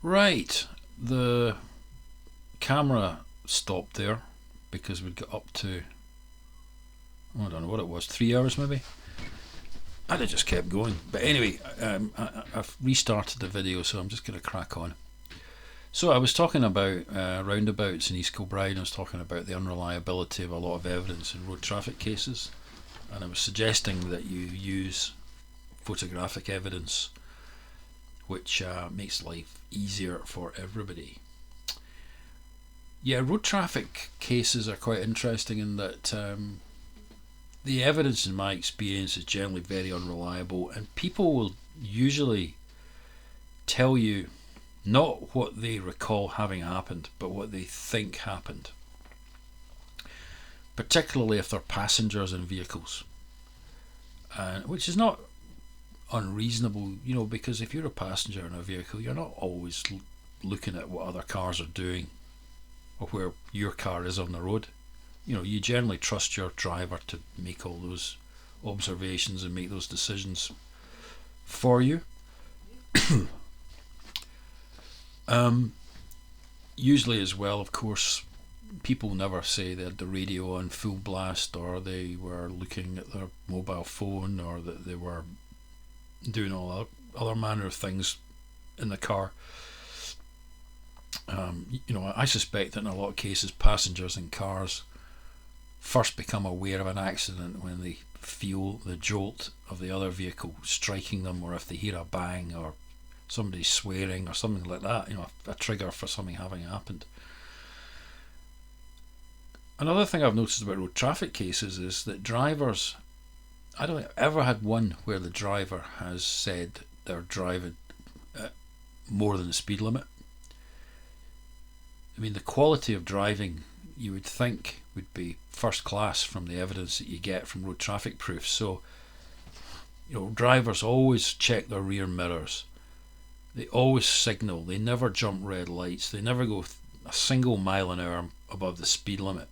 Right, the camera stopped there because we'd got up to, I don't know what it was, 3 hours maybe. And it just kept going. But anyway, I've restarted the video, so I'm just going to crack on. So I was talking about roundabouts in East Kilbride. I was talking about the unreliability of a lot of evidence in road traffic cases, and I was suggesting that you use photographic evidence, which makes life easier for everybody. Yeah, road traffic cases are quite interesting in that the evidence, in my experience, is generally very unreliable, and people will usually tell you not what they recall having happened, but what they think happened, particularly if they're passengers in vehicles, which is not unreasonable, because if you're a passenger in a vehicle, you're not always looking at what other cars are doing or where your car is on the road. You generally trust your driver to make all those observations and make those decisions for you. Usually as well, of course, people never say they had the radio on full blast, or they were looking at their mobile phone, or that they were doing all other manner of things in the car. I suspect that in a lot of cases, passengers in cars first become aware of an accident when they feel the jolt of the other vehicle striking them, or if they hear a bang, or somebody swearing, or something like that, a trigger for something having happened. Another thing I've noticed about road traffic cases is that drivers, I don't think I've ever had one where the driver has said they're driving at more than the speed limit. I mean, the quality of driving you would think would be first class from the evidence that you get from road traffic proofs. So, drivers always check their rear mirrors. They always signal. They never jump red lights. They never go a single mile an hour above the speed limit.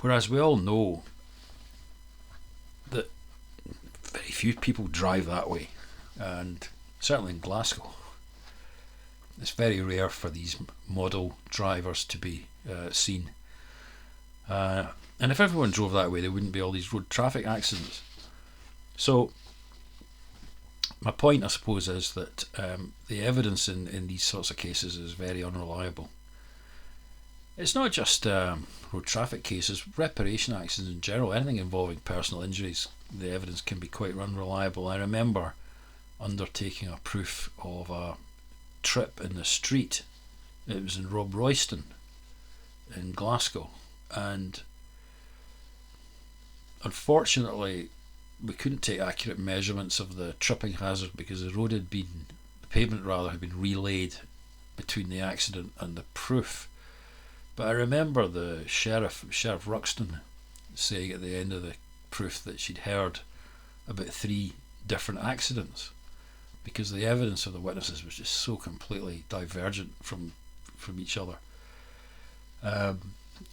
Whereas we all know that very few people drive that way, and certainly in Glasgow, it's very rare for these model drivers to be seen. And if everyone drove that way, there wouldn't be all these road traffic accidents. So my point, I suppose, is that the evidence in these sorts of cases is very unreliable. It's not just road traffic cases, reparation accidents in general, anything involving personal injuries, the evidence can be quite unreliable. I remember undertaking a proof of a trip in the street. It was in Rob Royston in Glasgow, and unfortunately we couldn't take accurate measurements of the tripping hazard because the pavement had been relayed between the accident and the proof. But I remember the Sheriff Ruxton, saying at the end of the proof that she'd heard about 3 different accidents, because the evidence of the witnesses was just so completely divergent from each other. It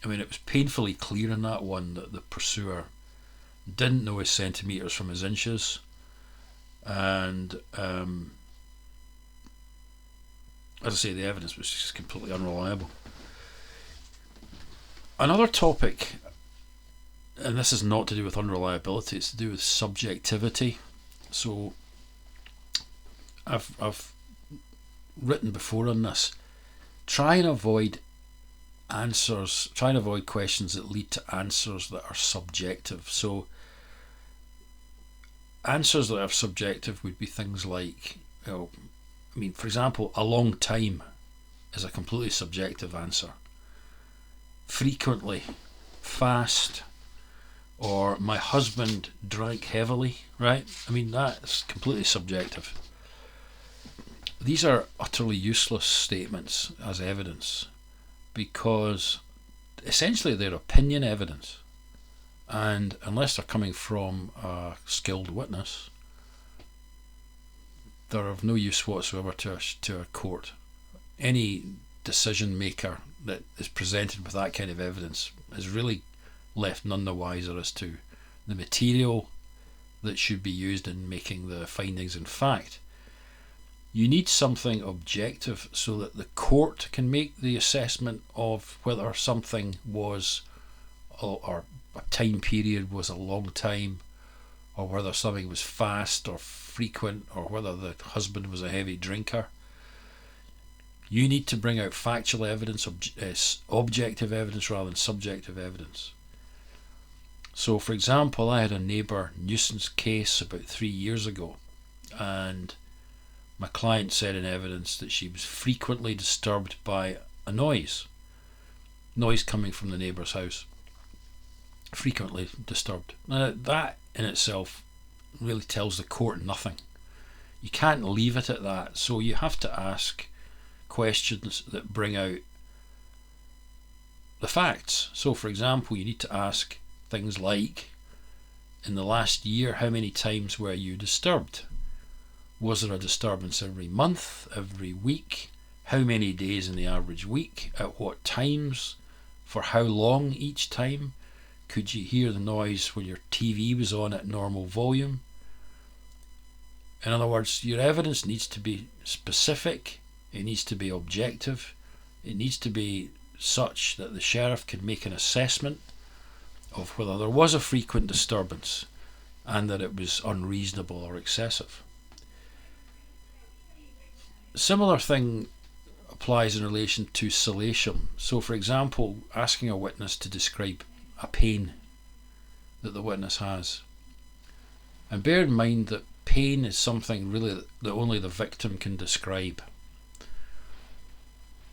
was painfully clear in that one that the pursuer didn't know his centimetres from his inches, and as I say, the evidence was just completely unreliable. Another topic, and this is not to do with unreliability, it's to do with subjectivity. So I've written before on this. Try and avoid questions that lead to answers that are subjective. So answers that are subjective would be things like, for example, a long time is a completely subjective answer. Frequently, fast, or my husband drank heavily, right? That's completely subjective. These are utterly useless statements as evidence, because essentially they're opinion evidence, and unless they're coming from a skilled witness, they're of no use whatsoever to a court. Any decision maker that is presented with that kind of evidence is really left none the wiser as to the material that should be used in making the findings in fact. You need something objective so that the court can make the assessment of whether something was, or a time period was a long time, or whether something was fast or frequent, or whether the husband was a heavy drinker. You need to bring out factual evidence, objective evidence rather than subjective evidence. So, for example, I had a neighbour nuisance case about 3 years ago, and my client said in evidence that she was frequently disturbed by a noise coming from the neighbour's house. Frequently disturbed. Now, that in itself really tells the court nothing. You can't leave it at that, so you have to ask questions that bring out the facts. So, for example, you need to ask things like, in the last year, how many times were you disturbed? Was there a disturbance every month, every week? How many days in the average week? At what times? For how long each time? Could you hear the noise when your TV was on at normal volume? In other words, your evidence needs to be specific, it needs to be objective, it needs to be such that the sheriff can make an assessment of whether there was a frequent disturbance and that it was unreasonable or excessive. A similar thing applies in relation to solatium. So, for example, asking a witness to describe a pain that the witness has. And bear in mind that pain is something really that only the victim can describe.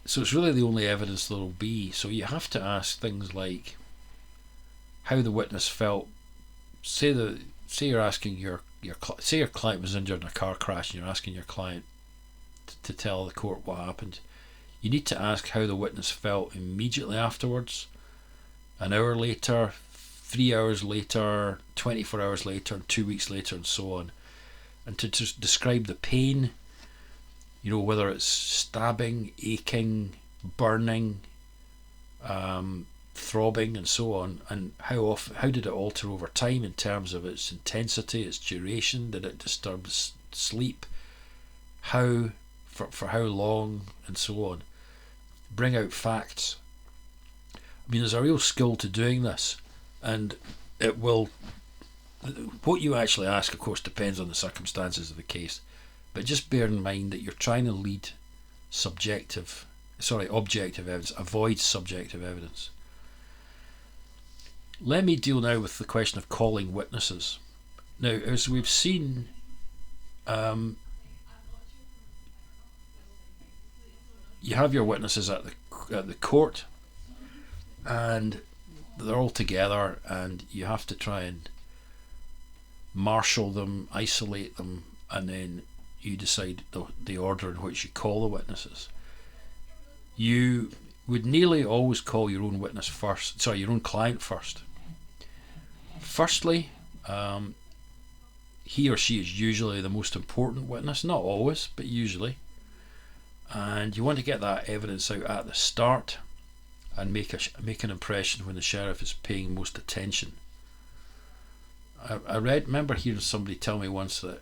So it's really the only evidence there will be. So you have to ask things like how the witness felt. Say you're asking say your client was injured in a car crash and you're asking your client to tell the court what happened. You need to ask how the witness felt immediately afterwards, an hour later, 3 hours later, 24 hours later, 2 weeks later, and so on. And to just describe the pain, whether it's stabbing, aching, burning, throbbing, and so on, and how did it alter over time in terms of its intensity, its duration, did it disturb sleep, for how long, and so on. Bring out facts. I mean, there's a real skill to doing this, and what you actually ask, of course, depends on the circumstances of the case, but just bear in mind that you're trying to lead objective evidence, avoid subjective evidence. Let me deal now with the question of calling witnesses. Now, as we've seen, you have your witnesses at the court, and they're all together, and you have to try and marshal them, isolate them, and then you decide the order in which you call the witnesses. You would nearly always call your own client first. Firstly, he or she is usually the most important witness, not always, but usually. And you want to get that evidence out at the start and make an impression when the sheriff is paying most attention. I remember hearing somebody tell me once that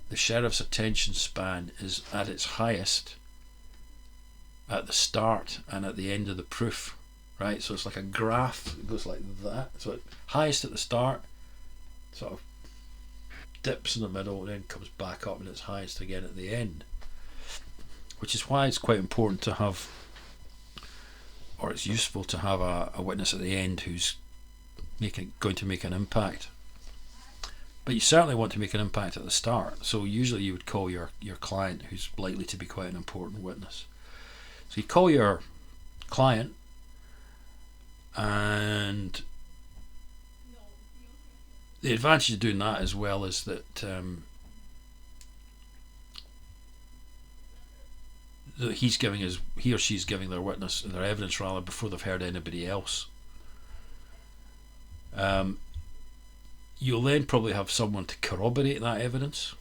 the sheriff's attention span is at its highest at the start and at the end of the proof, right? So it's like a graph, it goes like that. So it's highest at the start, sort of dips in the middle, and then comes back up and it's highest again at the end. Which is why it's quite important to have, or it's useful to have a witness at the end who's going to make an impact. But you certainly want to make an impact at the start. So usually you would call your client, who's likely to be quite an important witness. So you call your client, and the advantage of doing that as well is that he or she's giving their evidence rather before they've heard anybody else. You'll then probably have someone to corroborate that evidence,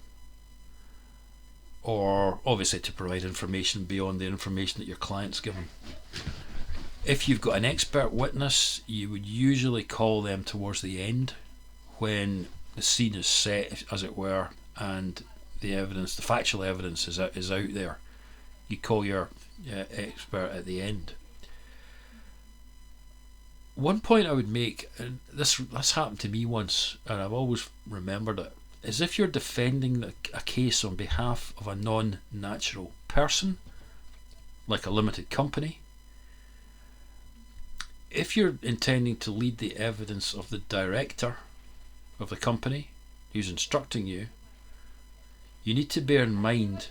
or obviously to provide information beyond the information that your client's given. If you've got an expert witness, you would usually call them towards the end when the scene is set, as it were, and the evidence, the factual evidence is out there. You call your expert at the end. One point I would make, and this happened to me once, and I've always remembered it, is if you're defending a case on behalf of a non-natural person, like a limited company, if you're intending to lead the evidence of the director of the company who's instructing you, you need to bear in mind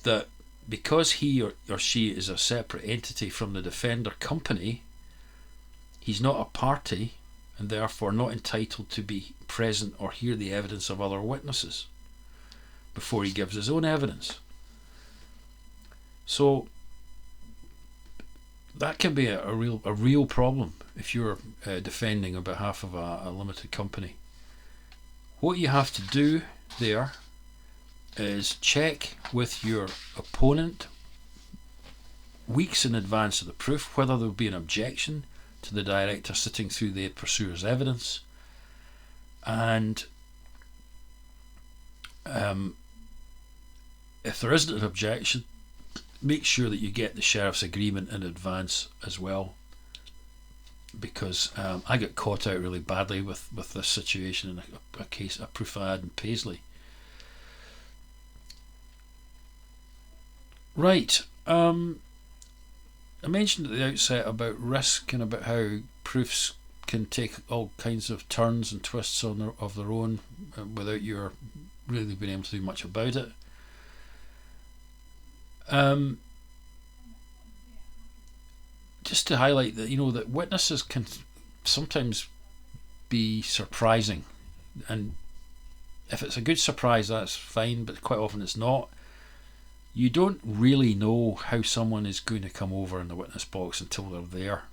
that because he or she is a separate entity from the defender company, he's not a party and therefore not entitled to be present or hear the evidence of other witnesses before he gives his own evidence. So that can be a real problem if you're defending on behalf of a limited company. What you have to do there is check with your opponent weeks in advance of the proof whether there will be an objection to the director sitting through the pursuer's evidence, and if there isn't an objection, make sure that you get the sheriff's agreement in advance as well, because I got caught out really badly with this situation in a case, a proof I had in Paisley. Right, I mentioned at the outset about risk and about how proofs can take all kinds of turns and twists of their own without your really being able to do much about it. Just to highlight that, that witnesses can sometimes be surprising, and if it's a good surprise, that's fine, but quite often it's not. You don't really know how someone is going to come over in the witness box until they're there.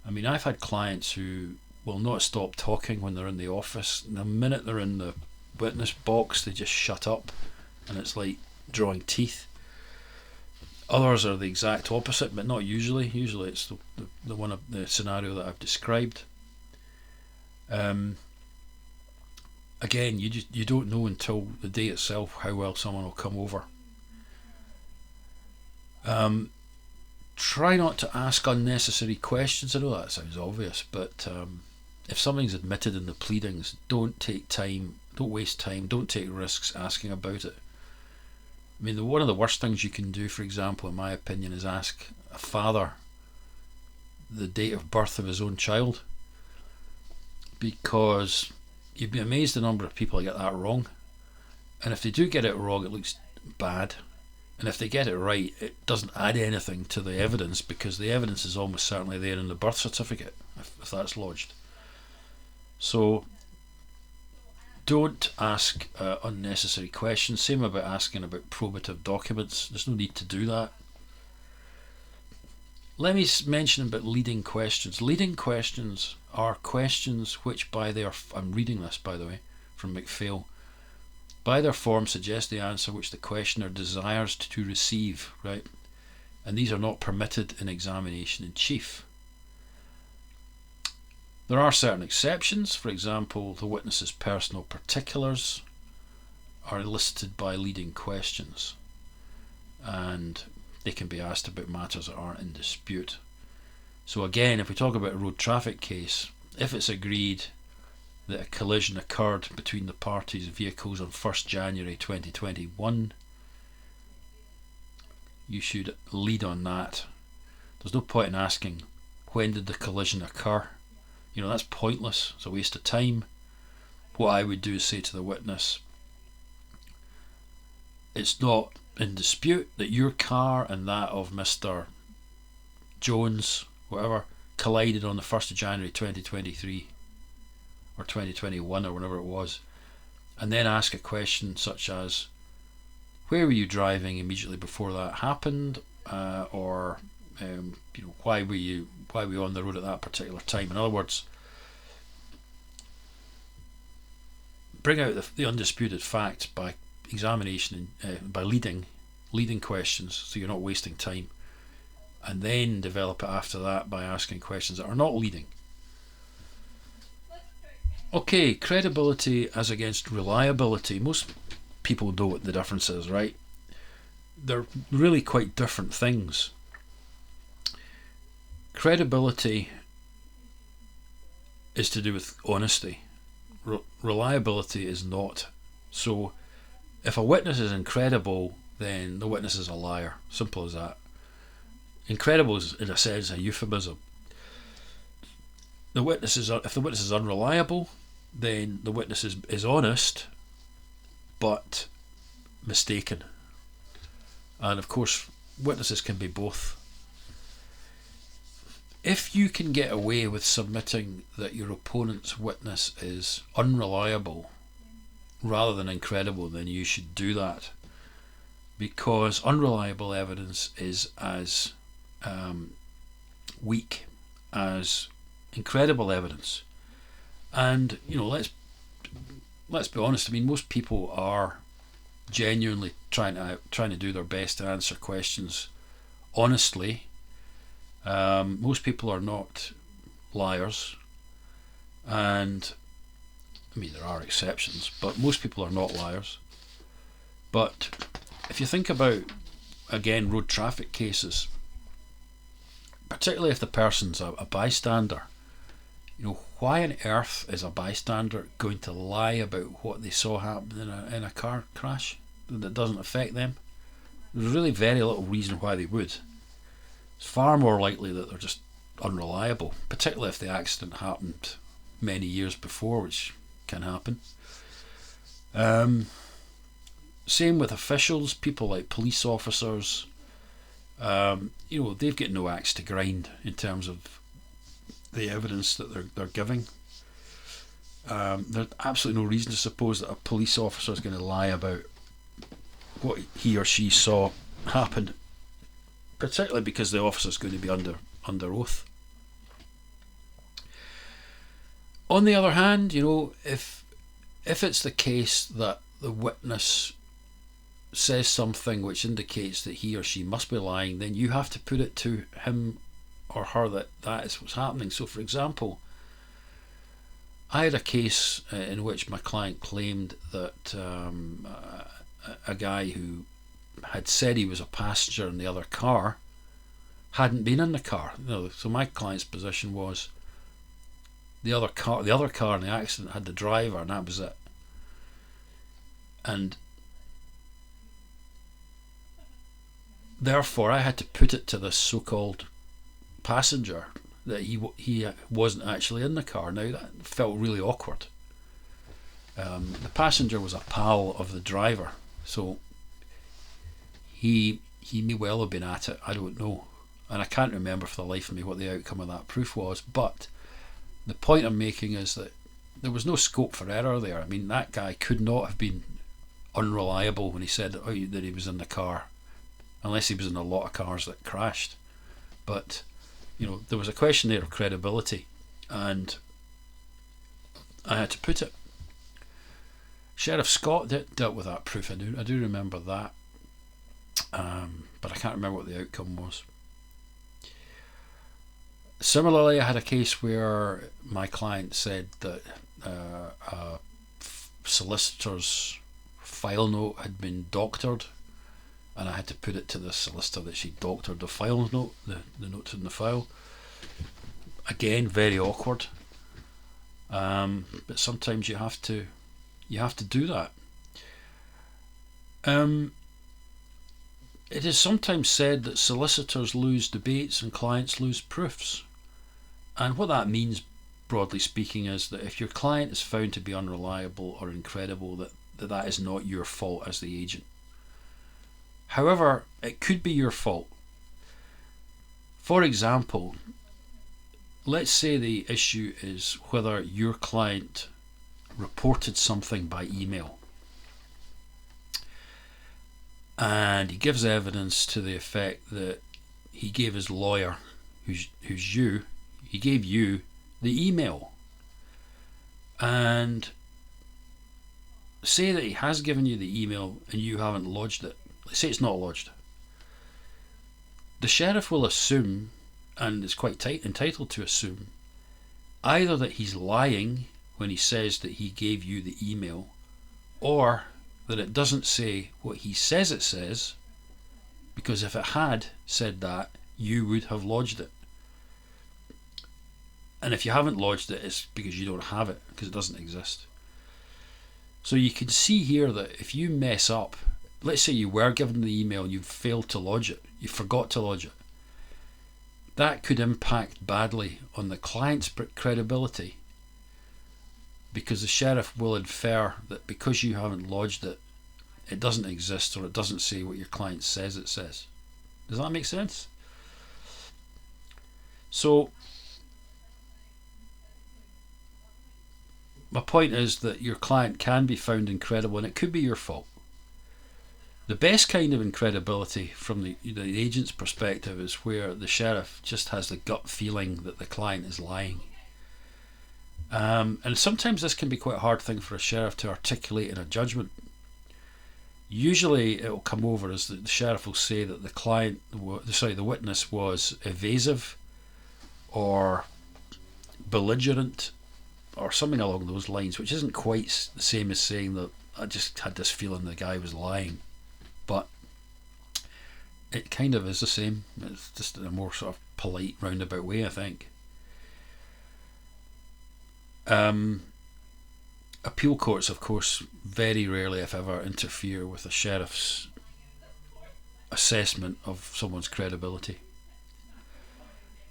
I mean, I've had clients who will not stop talking when they're in the office, and the minute they're in the witness box they just shut up, and it's like drawing teeth. Others are the exact opposite, but not usually. Usually it's the one of the scenario that I've described. Again, you don't know until the day itself how well someone will come over. Try not to ask unnecessary questions. I know that sounds obvious, but if something's admitted in the pleadings, don't waste time, don't take risks asking about it. I mean, one of the worst things you can do, for example, in my opinion, is ask a father the date of birth of his own child, because you'd be amazed the number of people that get that wrong, and if they do get it wrong, it looks bad. And if they get it right, it doesn't add anything to the evidence, because the evidence is almost certainly there in the birth certificate if that's lodged. So don't ask unnecessary questions. Same about asking about probative documents. There's no need to do that. Let me mention about leading questions. Leading questions are questions which I'm reading this, by the way, from McPhail, by their form suggest the answer which the questioner desires to receive, right? And these are not permitted in examination in chief. There are certain exceptions. For example, the witness's personal particulars are listed by leading questions, and they can be asked about matters that aren't in dispute. So again, if we talk about a road traffic case, if it's agreed that a collision occurred between the parties' vehicles on 1st January 2021, you should lead on that. There's no point in asking, when did the collision occur? That's pointless. It's a waste of time. What I would do is say to the witness, it's not in dispute that your car and that of Mr. Jones, whatever, collided on the 1st of January 2023 or 2021 or whenever it was, and then ask a question such as, where were you driving immediately before that happened, or why were you on the road at that particular time? In other words, bring out the undisputed facts by examination, by leading questions, so you're not wasting time, and then develop it after that by asking questions that are not leading. Okay, credibility as against reliability. Most people know what the difference is, right? They're really quite different things. Credibility is to do with honesty. Reliability is not. So if a witness is incredible, then the witness is a liar. Simple as that. Incredible is, in a sense, a euphemism. If the witness is unreliable, then the witness is honest, but mistaken. And of course, witnesses can be both. If you can get away with submitting that your opponent's witness is unreliable rather than incredible, then you should do that, because unreliable evidence is as weak as incredible evidence. And let's be honest. I mean, most people are genuinely trying to do their best to answer questions honestly. Most people are not liars, and I mean there are exceptions, but most people are not liars. But if you think about, again, road traffic cases, particularly if the person's a bystander, why on earth is a bystander going to lie about what they saw happen in a car crash that doesn't affect them? There's really very little reason why they would. It's far more likely that they're just unreliable, particularly if the accident happened many years before, which can happen. Same with officials, people like police officers. They've got no axe to grind in terms of the evidence that they're giving. There's absolutely no reason to suppose that a police officer is going to lie about what he or she saw happen, particularly because the officer is going to be under oath. On the other hand, if it's the case that the witness says something which indicates that he or she must be lying, then you have to put it to him or her that is what's happening. So, for example, I had a case in which my client claimed that a guy who had said he was a passenger in the other car hadn't been in the car. So my client's position was the other car in the accident had the driver, and that was it. And therefore I had to put it to this so-called passenger that he wasn't actually in the car. Now that felt really awkward. The passenger was a pal of the driver, so he may well have been at it, I don't know, and I can't remember for the life of me what the outcome of that proof was. But the point I'm making is that there was no scope for error there. I mean, that guy could not have been unreliable when he said that he was in the car, unless he was in a lot of cars that crashed. But there was a question there of credibility, and I had to put it. Sheriff Scott dealt with that proof. I do remember that, but I can't remember what the outcome was. Similarly, I had a case where my client said that a solicitor's file note had been doctored, and I had to put it to the solicitor that she doctored the file note, the notes in the file. Again, very awkward. But sometimes you have to do that. It is sometimes said that solicitors lose debates and clients lose proofs. And what that means, broadly speaking, is that if your client is found to be unreliable or incredible, that is not your fault as the agent. However, it could be your fault. For example, let's say the issue is whether your client reported something by email, and he gives evidence to the effect that he gave his lawyer, who's you, he gave you the email, and say that he has given you the email and you haven't lodged it. Let's say it's not lodged. The sheriff will assume, and is quite entitled to assume, either that he's lying when he says that he gave you the email, or that it doesn't say what he says it says, because if it had said that, you would have lodged it. And if you haven't lodged it, it's because you don't have it, because it doesn't exist. So you can see here that if you mess up, let's say you were given the email and you failed to lodge it, you forgot to lodge it, that could impact badly on the client's credibility, because the sheriff will infer that because you haven't lodged it, it doesn't exist, or it doesn't say what your client says it says. Does that make sense? So my point is that your client can be found incredible, and it could be your fault. The best kind of incredibility from the agent's perspective is where the sheriff just has the gut feeling that the client is lying. And sometimes this can be quite a hard thing for a sheriff to articulate in a judgment. Usually it will come over as the sheriff will say that the witness was evasive or belligerent or something along those lines, which isn't quite the same as saying that I just had this feeling the guy was lying. But it kind of is the same. It's just in a more sort of polite, roundabout way, I think. Appeal courts, of course, very rarely, if ever, interfere with a sheriff's assessment of someone's credibility.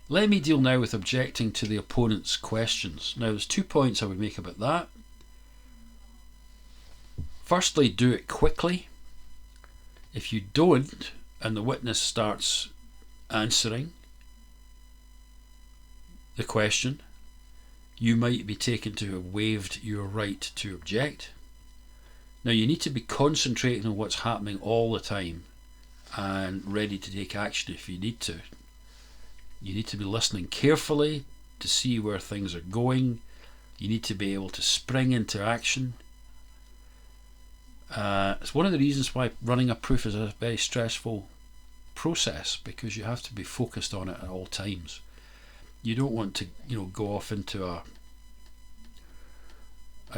Let me deal now with objecting to the opponent's questions. Now, there's 2 points I would make about that. Firstly, do it quickly. If you don't, and the witness starts answering the question, you might be taken to have waived your right to object. Now, you need to be concentrating on what's happening all the time and ready to take action if you need to. You need to be listening carefully to see where things are going. You need to be able to spring into action. It's one of the reasons why running a proof is a very stressful process, because you have to be focused on it at all times. You don't want to, go off into a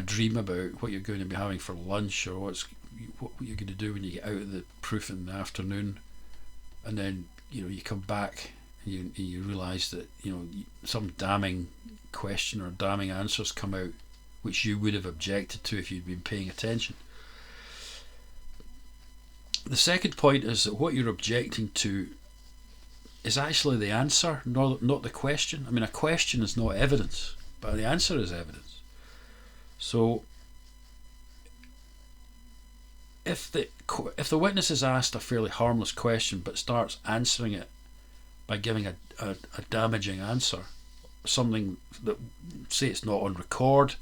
dream about what you're going to be having for lunch, or what you're going to do when you get out of the proof in the afternoon, and then you come back and you realise that some damning question or damning answers come out which you would have objected to if you'd been paying attention. The second point is that what you're objecting to is actually the answer, not the question. I mean, a question is not evidence, but the answer is evidence. So if the witness is asked a fairly harmless question but starts answering it by giving a damaging answer, something that, say, it's not on record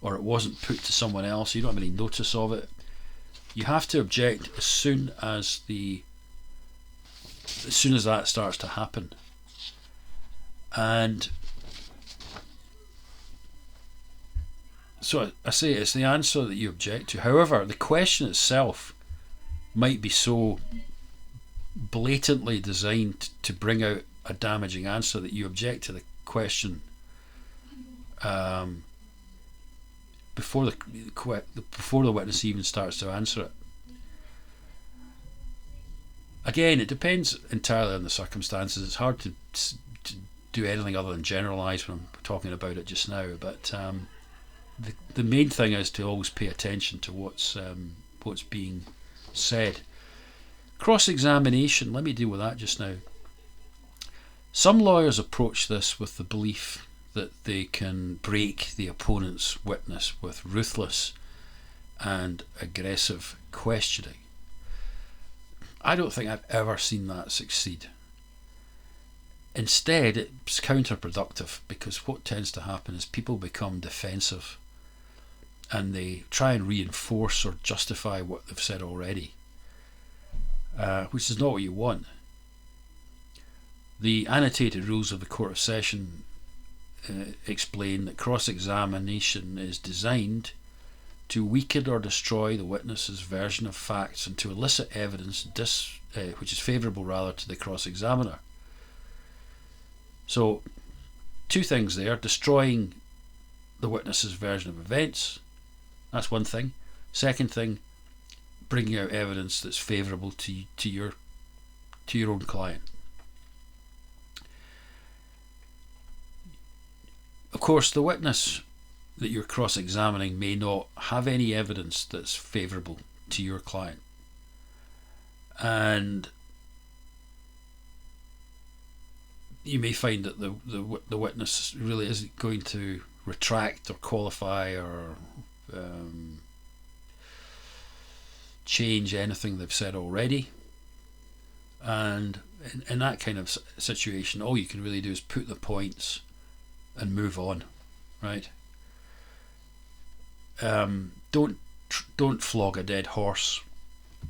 or it wasn't put to someone else, you don't have any notice of it, you have to object as soon as that starts to happen. And so I say it's the answer that you object to. However, the question itself might be so blatantly designed to bring out a damaging answer that you object to the question before the witness even starts to answer it. Again, it depends entirely on the circumstances. It's hard to do anything other than generalise when I'm talking about it just now, but the main thing is to always pay attention to what's being said. Cross-examination, let me deal with that just now. Some lawyers approach this with the belief that they can break the opponent's witness with ruthless and aggressive questioning. I don't think I've ever seen that succeed. Instead, it's counterproductive, because what tends to happen is people become defensive and they try and reinforce or justify what they've said already, which is not what you want. The annotated rules of the Court of Session explain that cross-examination is designed to weaken or destroy the witness's version of facts and to elicit evidence which is favourable rather to the cross-examiner. So, two things there: destroying the witness's version of events, that's one thing. Second thing, bringing out evidence that's favourable to your own client. Of course, the witness that you're cross-examining may not have any evidence that's favourable to your client, and you may find that the witness really isn't going to retract or qualify or change anything they've said already. And in that kind of situation, all you can really do is put the points and move on, right? Don't flog a dead horse.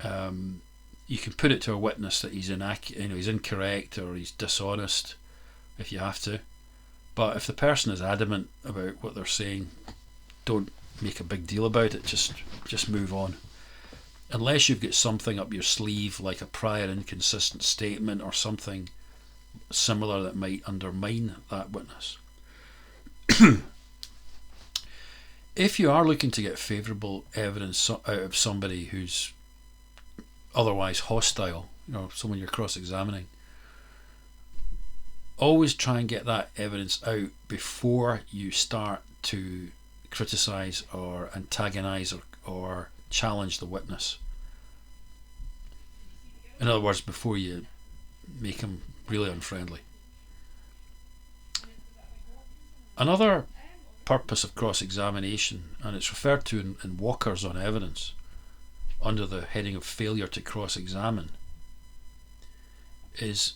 You can put it to a witness that he's he's incorrect or he's dishonest if you have to, but if the person is adamant about what they're saying, don't make a big deal about it. Just move on, unless you've got something up your sleeve like a prior inconsistent statement or something similar that might undermine that witness. If you are looking to get favourable evidence out of somebody who's otherwise hostile, someone you're cross-examining, always try and get that evidence out before you start to criticise or antagonise or challenge the witness. In other words, before you make him really unfriendly. Another purpose of cross-examination, and it's referred to in Walker's on evidence under the heading of failure to cross-examine, is,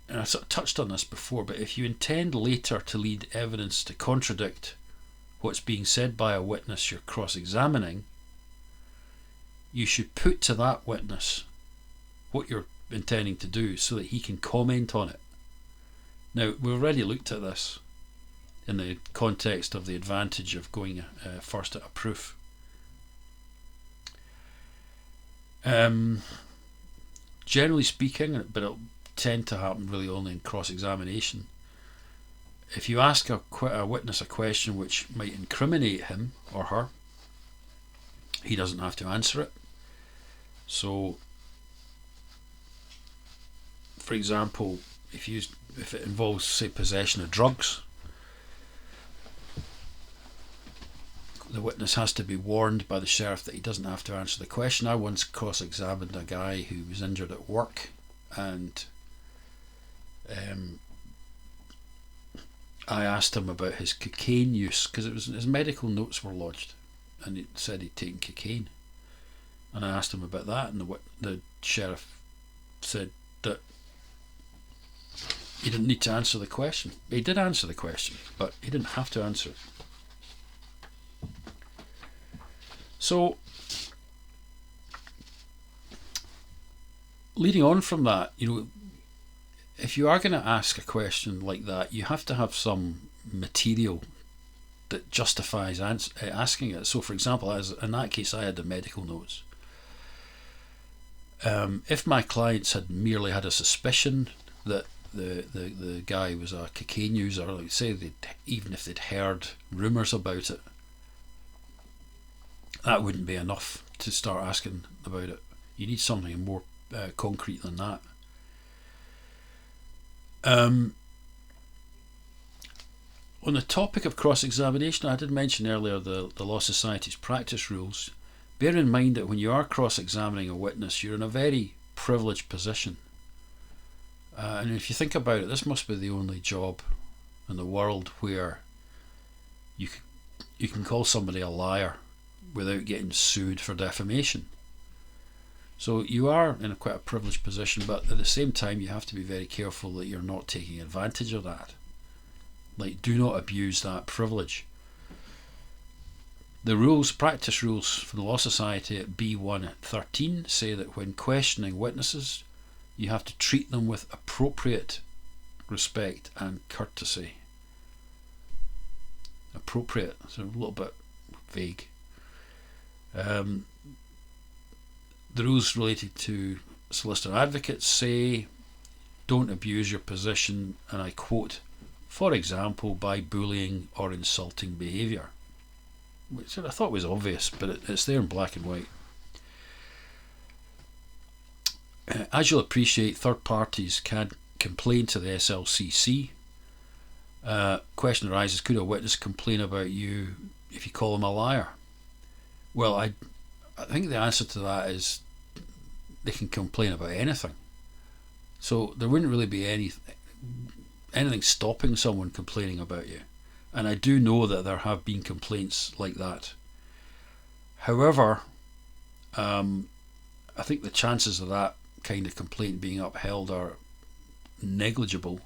and I sort of touched on this before, but if you intend later to lead evidence to contradict what's being said by a witness you're cross-examining, you should put to that witness what you're intending to do so that he can comment on it. Now, we've already looked at this in the context of the advantage of going first at a proof. Generally speaking, but it'll tend to happen really only in cross-examination, if you ask a witness a question which might incriminate him or her, he doesn't have to answer it. So, for example, if it involves, say, possession of drugs, the witness has to be warned by the sheriff that he doesn't have to answer the question. I once cross-examined a guy who was injured at work, and I asked him about his cocaine use, because his medical notes were lodged and it said he'd taken cocaine, and I asked him about that, and the sheriff said that he didn't need to answer the question. He did answer the question, but he didn't have to answer it. So, leading on from that, if you are going to ask a question like that, you have to have some material that justifies asking it. So, for example, in that case, I had the medical notes. If my clients had merely had a suspicion that the guy was a cocaine user, like say even if they'd heard rumours about it, that wouldn't be enough to start asking about it. You need something more concrete than that. On the topic of cross-examination, I did mention earlier the Law Society's practice rules. Bear in mind that when you are cross-examining a witness, you're in a very privileged position. And if you think about it, this must be the only job in the world where you can call somebody a liar without getting sued for defamation. So you are in quite a privileged position, but at the same time you have to be very careful that you're not taking advantage of that. Like, do not abuse that privilege. The practice rules for the Law Society at B1.13 say that when questioning witnesses, you have to treat them with appropriate respect and courtesy. Appropriate, so a little bit vague. The rules related to solicitor advocates say, don't abuse your position, and I quote, for example, by bullying or insulting behaviour. Which I thought was obvious, but it's there in black and white. As you'll appreciate, third parties can complain to the SLCC. Question arises, could a witness complain about you if you call them a liar? Well, I think the answer to that is they can complain about anything. So there wouldn't really be anything stopping someone complaining about you. And I do know that there have been complaints like that. However, I think the chances of that kind of complaint being upheld are negligible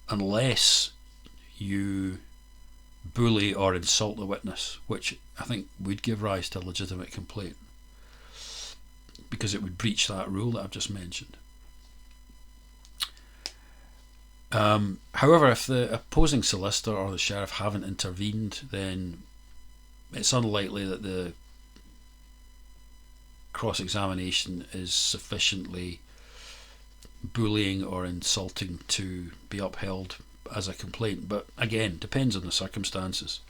unless you bully or insult the witness, which I think would give rise to a legitimate complaint because it would breach that rule that I've just mentioned. However, if the opposing solicitor or the sheriff haven't intervened, then it's unlikely that the cross-examination is sufficiently bullying or insulting to be upheld as a complaint. But again, depends on the circumstances.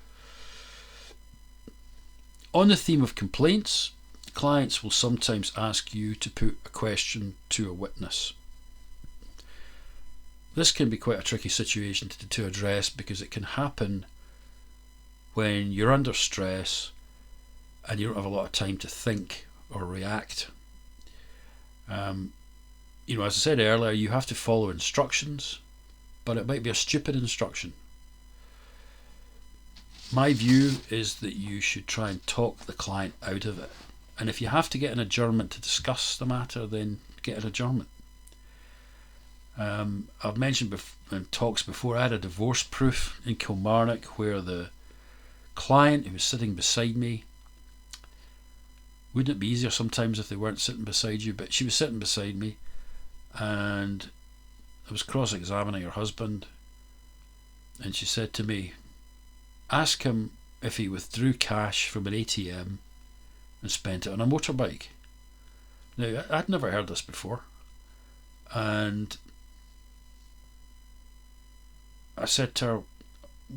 On the theme of complaints, clients will sometimes ask you to put a question to a witness. This can be quite a tricky situation to address because it can happen when you're under stress and you don't have a lot of time to think or react. As I said earlier, you have to follow instructions, but it might be a stupid instruction. My view is that you should try and talk the client out of it. And if you have to get an adjournment to discuss the matter, then get an adjournment. I've mentioned in talks before, I had a divorce proof in Kilmarnock where the client who was sitting beside me, wouldn't it be easier sometimes if they weren't sitting beside you, but she was sitting beside me and I was cross-examining her husband, and she said to me, ask him if he withdrew cash from an ATM and spent it on a motorbike. Now, I'd never heard this before, and I said to her,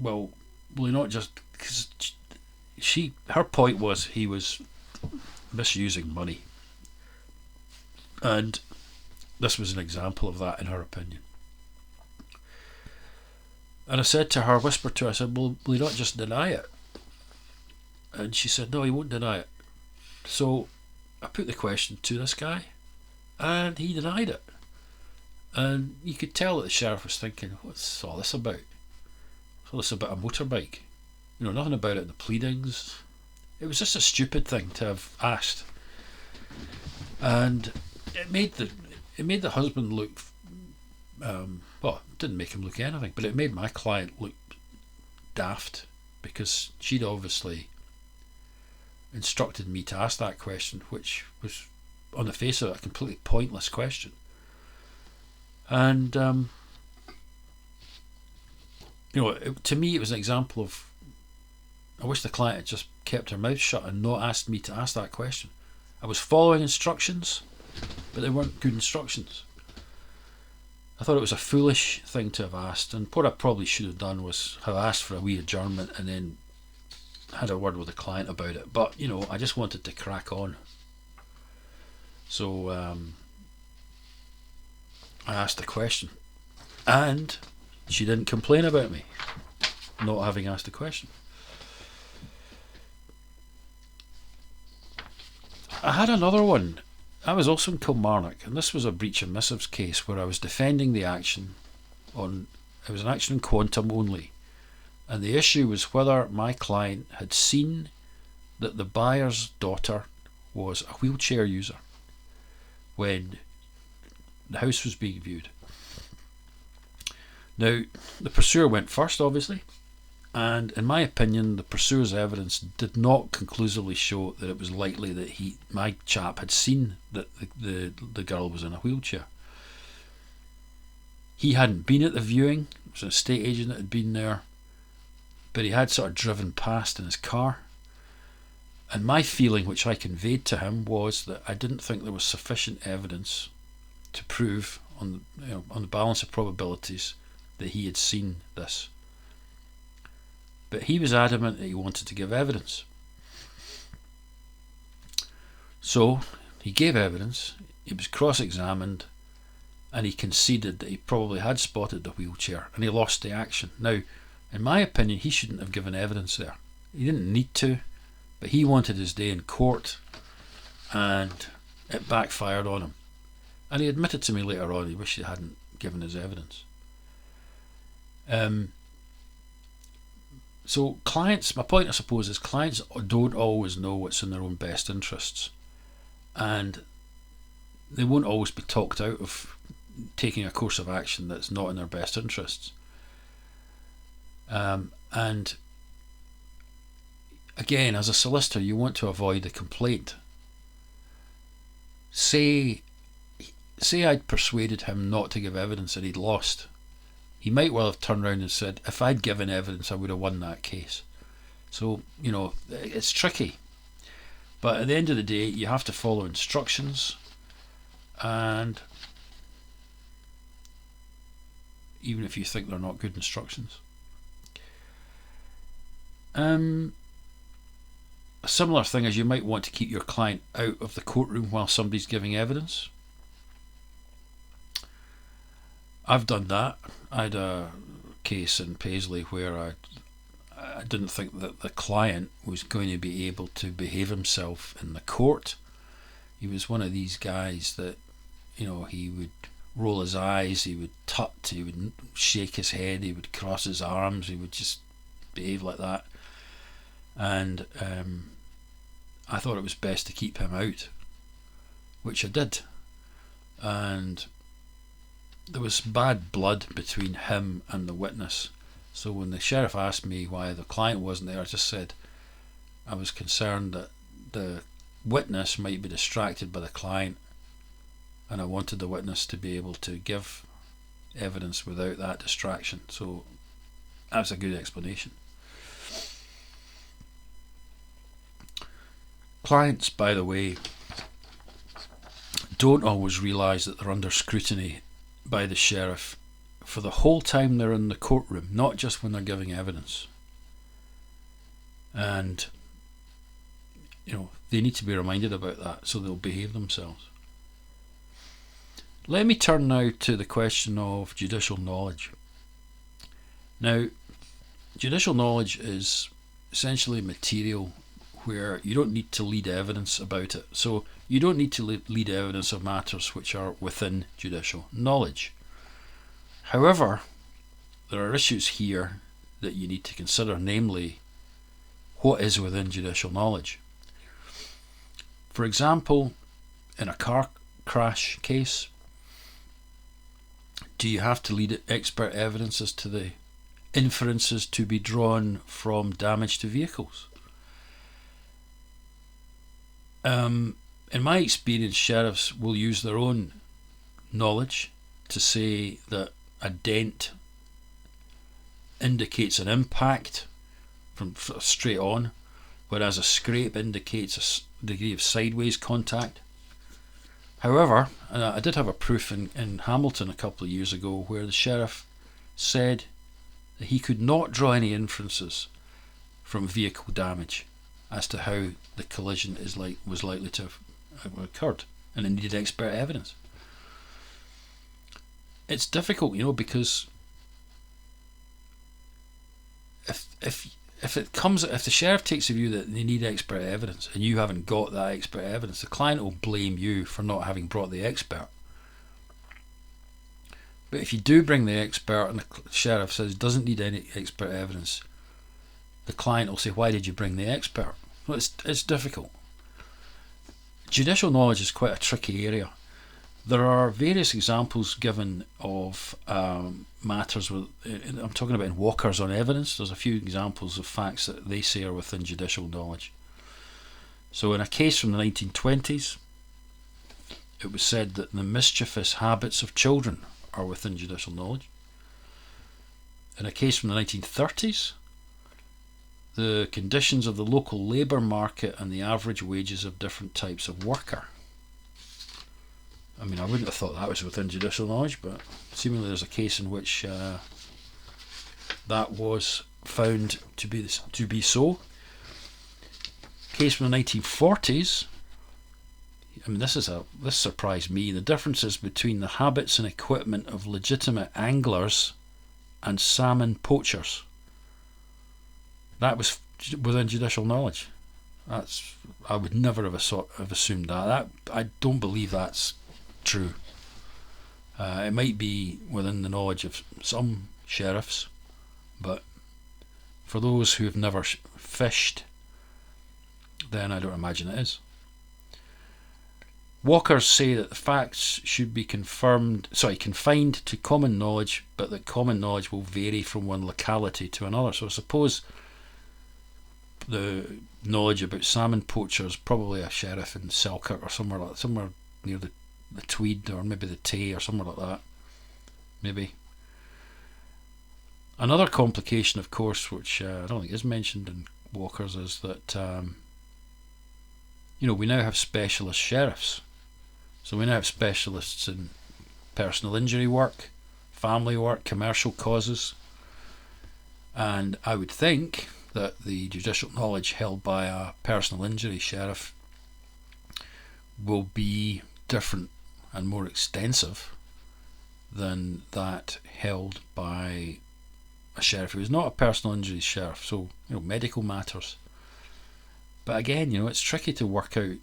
well, will he not just... Because her point was he was misusing money. And this was an example of that in her opinion. And I said to her, whispered to her, I said, well, will he not just deny it? And she said, no, he won't deny it. So I put the question to this guy and he denied it. And you could tell that the sheriff was thinking, what's all this about? What's all this about a motorbike? Nothing about it in the pleadings. It was just a stupid thing to have asked. And it made the husband look, it didn't make him look anything, but it made my client look daft because she'd obviously instructed me to ask that question, which was on the face of it a completely pointless question. And to me it was an example of, I wish the client had just kept her mouth shut and not asked me to ask that question. I was following instructions, but they weren't good instructions. I thought it was a foolish thing to have asked, and what I probably should have done was have asked for a wee adjournment and then had a word with the client about it. But I just wanted to crack on. So I asked the question, and she didn't complain about me not having asked the question. I had another one. I was also in Kilmarnock, and this was a breach of missives case where I was defending the action it was an action in quantum only, and the issue was whether my client had seen that the buyer's daughter was a wheelchair user when the house was being viewed. Now, the pursuer went first, obviously, and in my opinion, the pursuer's evidence did not conclusively show that it was likely that my chap had seen that the girl was in a wheelchair. He hadn't been at the viewing. It was an estate agent that had been there, but he had sort of driven past in his car. And my feeling, which I conveyed to him, was that I didn't think there was sufficient evidence to prove on the balance of probabilities that he had seen this. But he was adamant that he wanted to give evidence. So he gave evidence. he was cross-examined, and he conceded that he probably had spotted the wheelchair, and he lost the action. Now, in my opinion, he shouldn't have given evidence there. He didn't need to, but he wanted his day in court, and it backfired on him. And he admitted to me later on he wished he hadn't given his evidence. So clients, my point I suppose is clients don't always know what's in their own best interests, and they won't always be talked out of taking a course of action that's not in their best interests. And again, as a solicitor, you want to avoid the complaint. Say I'd persuaded him not to give evidence and he'd lost. He might well have turned around and said, if I'd given evidence, I would have won that case. So, it's tricky. But at the end of the day, you have to follow instructions, and even if you think they're not good instructions. A similar thing is you might want to keep your client out of the courtroom while somebody's giving evidence. I've done that. I had a case in Paisley where I didn't think that the client was going to be able to behave himself in the court. He was one of these guys that, he would roll his eyes, he would tut, he would shake his head, he would cross his arms, he would just behave like that. And I thought it was best to keep him out, which I did. And there was bad blood between him and the witness. So when the sheriff asked me why the client wasn't there, I just said I was concerned that the witness might be distracted by the client, and I wanted the witness to be able to give evidence without that distraction. So that's a good explanation. Clients, by the way, don't always realise that they're under scrutiny by the sheriff for the whole time they're in the courtroom, not just when they're giving evidence. And they need to be reminded about that so they'll behave themselves. Let me turn now to the question of judicial knowledge. Now, judicial knowledge is essentially material where you don't need to lead evidence about it. So you don't need to lead evidence of matters which are within judicial knowledge. However, there are issues here that you need to consider, namely, what is within judicial knowledge? For example, in a car crash case, do you have to lead expert evidence as to the inferences to be drawn from damage to vehicles? In my experience, sheriffs will use their own knowledge to say that a dent indicates an impact from straight on, whereas a scrape indicates a degree of sideways contact. However, I did have a proof in Hamilton a couple of years ago where the sheriff said that he could not draw any inferences from vehicle damage as to how the collision was likely to have occurred, and it needed expert evidence. It's difficult, because if the sheriff takes a view that they need expert evidence and you haven't got that expert evidence, the client will blame you for not having brought the expert. But if you do bring the expert and the sheriff says doesn't need any expert evidence, the client will say, why did you bring the expert? Well, it's difficult. Judicial knowledge is quite a tricky area. There are various examples given of matters with, I'm talking about in Walkers on Evidence, there's a few examples of facts that they say are within judicial knowledge. So in a case from the 1920s, it was said that the mischievous habits of children are within judicial knowledge. In a case from the 1930s, the conditions of the local labour market and the average wages of different types of worker. I mean, I wouldn't have thought that was within judicial knowledge, but seemingly there's a case in which that was found to be so. Case from the 1940s, I mean, this surprised me. The differences between the habits and equipment of legitimate anglers and salmon poachers. That was within judicial knowledge. I would never have assumed that. I don't believe that's true. It might be within the knowledge of some sheriffs, but for those who have never fished, then I don't imagine it is. Walkers say that the facts should be confined to common knowledge, but that common knowledge will vary from one locality to another. So I suppose the knowledge about salmon poachers, probably a sheriff in Selkirk or somewhere near the Tweed or maybe the Tay or somewhere like that. Maybe. Another complication, of course, which I don't think is mentioned in Walkers, is that we now have specialist sheriffs. So we now have specialists in personal injury work, family work, commercial causes, and I would think that the judicial knowledge held by a personal injury sheriff will be different and more extensive than that held by a sheriff who is not a personal injury sheriff. So, medical matters. But again, it's tricky to work out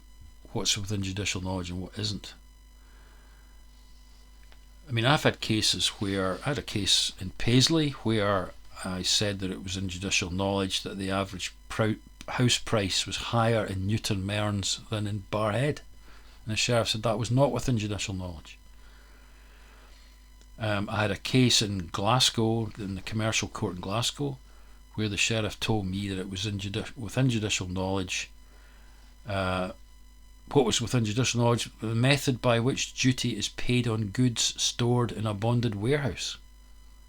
what's within judicial knowledge and what isn't. I mean, I've had cases where I had a case in Paisley where I said that it was in judicial knowledge that the average house price was higher in Newton Mearns than in Barrhead, and the sheriff said that was not within judicial knowledge. I had a case in Glasgow, in the commercial court in Glasgow, where the sheriff told me that it was within judicial knowledge. What was within judicial knowledge? The method by which duty is paid on goods stored in a bonded warehouse.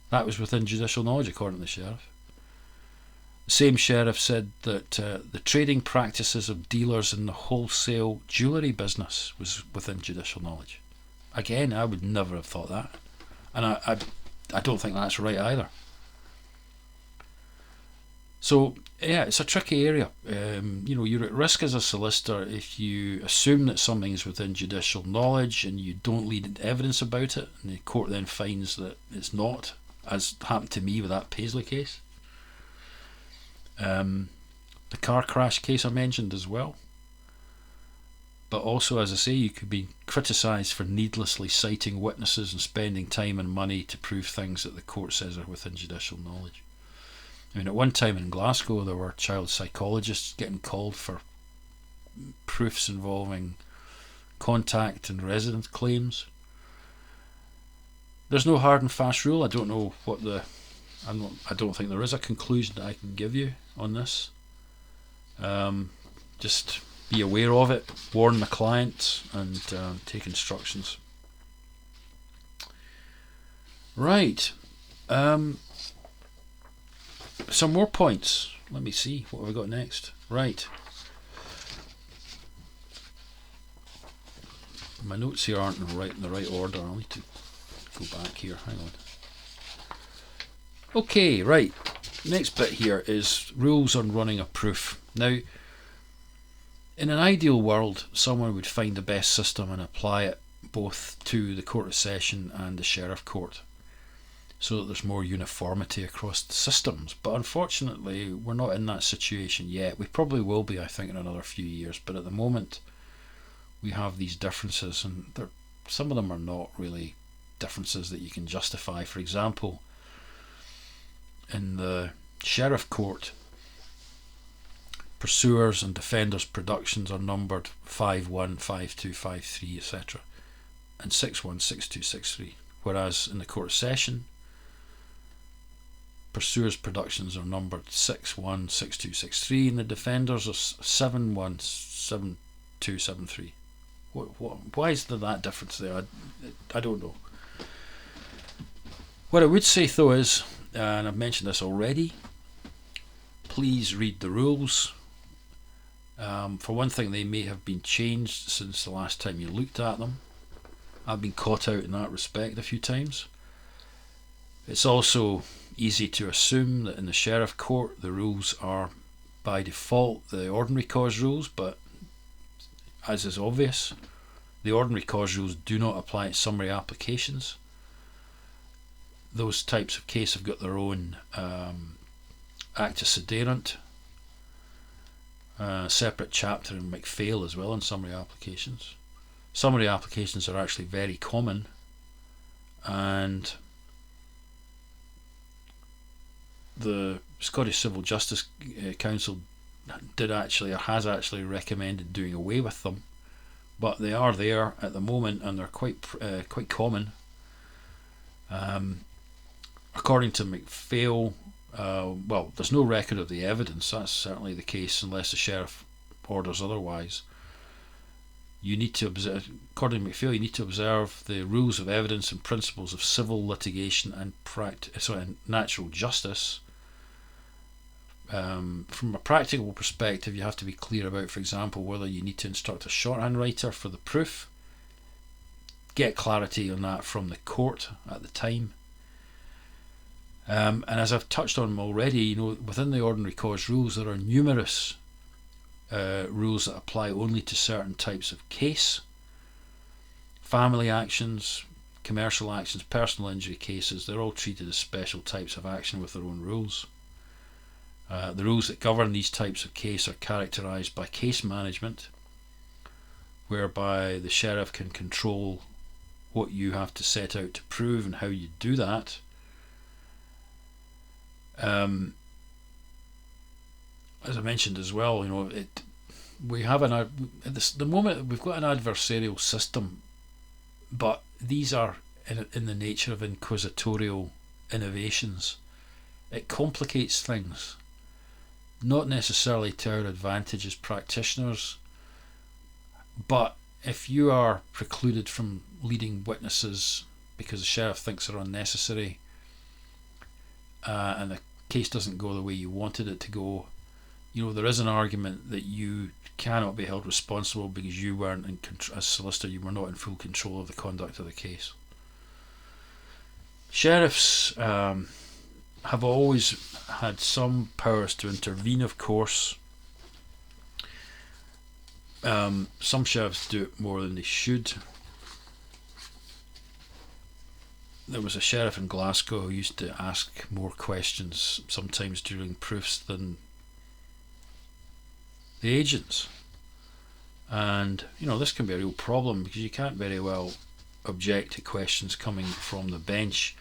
That was within judicial knowledge, according to the sheriff. The same sheriff said that the trading practices of dealers in the wholesale jewellery business was within judicial knowledge. Again, I would never have thought that. And I don't think that's right either. So, yeah, it's a tricky area. You're at risk as a solicitor if you assume that something is within judicial knowledge and you don't lead evidence about it, and the court then finds that it's not, as happened to me with that Paisley case. The car crash case I mentioned as well. But also, as I say, you could be criticised for needlessly citing witnesses and spending time and money to prove things that the court says are within judicial knowledge. I mean, at one time in Glasgow, there were child psychologists getting called for proofs involving contact and residence claims. There's no hard and fast rule. I don't know I don't think there is a conclusion that I can give you on this. Just be aware of it, warn the client, and take instructions. Right. Some more points. Let me see. What have we got next? Right. My notes here aren't in the right order. I'll need to go back here. Hang on. Okay, right. Next bit here is rules on running a proof. Now, in an ideal world, someone would find the best system and apply it both to the Court of Session and the Sheriff Court, so that there's more uniformity across the systems. But unfortunately, we're not in that situation yet. We probably will be, I think, in another few years. But at the moment, we have these differences, and some of them are not really differences that you can justify. For example, in the Sheriff Court, pursuers and defenders' productions are numbered 5-1, 5-2, 5-3, etc. and 6-1, 6-2, 6-3. Whereas in the Court of Session, pursuers' productions are numbered 6-1, 6-2, 6-3, and the defenders are 7-1, 7-2, 7-3. Why is there that difference there? I don't know. What I would say though is, and I've mentioned this already, please read the rules. For one thing, they may have been changed since the last time you looked at them. I've been caught out in that respect a few times. It's also easy to assume that in the Sheriff Court the rules are by default the ordinary cause rules, but as is obvious, The ordinary cause rules do not apply to summary applications. Those types of case have got their own acta sederunt, separate chapter in McPhail as well in summary applications. Summary applications are actually very common, and the Scottish Civil Justice Council has actually recommended doing away with them, but they are there at the moment, and they're quite common. According to McPhail, well, there's no record of the evidence. That's certainly the case unless the sheriff orders otherwise. You need to observe, according to McPhail, you need to observe the rules of evidence and principles of civil litigation and natural justice. From a practical perspective, you have to be clear about, for example, whether you need to instruct a shorthand writer for the proof. Get clarity on that from the court at the time. And as I've touched on already, within the ordinary cause rules, there are numerous rules that apply only to certain types of case. Family actions, commercial actions, personal injury cases, they're all treated as special types of action with their own rules. The rules that govern these types of case are characterised by case management, whereby the sheriff can control what you have to set out to prove and how you do that. As I mentioned as well, we have at the moment we've got an adversarial system, but these are in the nature of inquisitorial innovations. It complicates things, not necessarily to our advantage as practitioners, but if you are precluded from leading witnesses because the sheriff thinks they're unnecessary, and the case doesn't go the way you wanted it to go, there is an argument that you cannot be held responsible because you weren't as solicitor, you were not in full control of the conduct of the case. Sheriffs have always had some powers to intervene, of course. Some sheriffs do it more than they should. There was a sheriff in Glasgow who used to ask more questions sometimes during proofs than the agents, and this can be a real problem because you can't very well object to questions coming from the bench.